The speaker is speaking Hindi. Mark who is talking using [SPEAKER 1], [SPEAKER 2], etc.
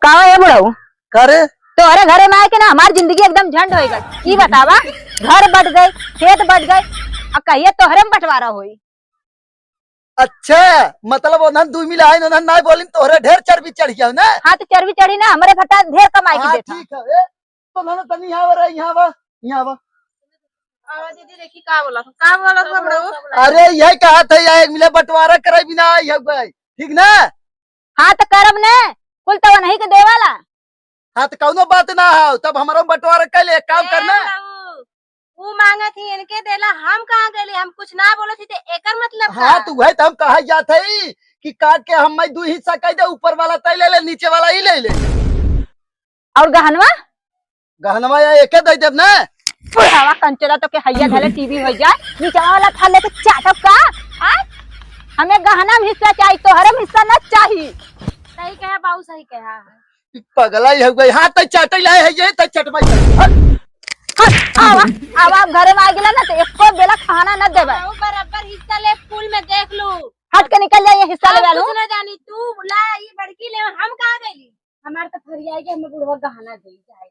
[SPEAKER 1] कहा है बुढ़ऊ
[SPEAKER 2] करे
[SPEAKER 1] तो अरे घरे में आए के ना हमारी जिंदगी एकदम झंड हो गई। ये बतावा घर बट गए खेत बट गए अब कहिए तोहरे में बंटवारा होई।
[SPEAKER 2] अच्छा मतलब उन्हन दू मिला है उन्हन ना बोली तोहरे ढेर चर्बी चढ़ गया ना।
[SPEAKER 1] हाँ तो चर्बी चढ़ी ना हमारे भट्टा ढेर कमाई की
[SPEAKER 2] हाँ
[SPEAKER 1] देता।
[SPEAKER 2] ठीक है ए, तो ना तनी यहाँ वा यहाँ वा यहाँ वा।
[SPEAKER 3] दीदी देखी का बोला था बड़ो।
[SPEAKER 2] अरे यही कहा था यार मिले बंटवारा करे बिना यह भाई ठीक ना।
[SPEAKER 1] हाँ तो करब ने कुल तो नहीं के देवाला।
[SPEAKER 2] हाँ तो कौनो बात ना हो तब हमारा बंटवारा कर ले काम करना।
[SPEAKER 3] वो मांगा थी इनके देला हम कहाँ गए हम कुछ ना बोले थी तो एकर मतलब
[SPEAKER 2] हाँ तो वही तो हम कहा जात है कि काट के हम दू हिस्सा कह दे ऊपर वाला तय ले ले नीचे वाला ही ले ले।
[SPEAKER 1] और गहनवा
[SPEAKER 2] गहनवा या एके दे देब ना।
[SPEAKER 1] बुढ़ावा कंचरा तो के हैया धले टीवी हो जाए नीचा वाला था लेके चाटब का। हमें गहना में हिस्सा चाहिए तोहरे में हिस्सा न चाहिए।
[SPEAKER 3] सही कहा बाबू सही कहा।
[SPEAKER 2] पगला ही हो गई। हाँ तो चट लाए है ये तो चटवाई
[SPEAKER 1] आवा आवा घरे में आ गेला ना तो एको बेला खाना न देबे।
[SPEAKER 3] बराबर हिस्सा ले स्कूल में देख लू
[SPEAKER 1] हट के निकल जाइए हिस्सा ले वालू।
[SPEAKER 3] न जानी तू ला ये बड़की ले हम कहाँ गई हमारे तो फरिया के हमें बुढ़वा गहना दे जाए।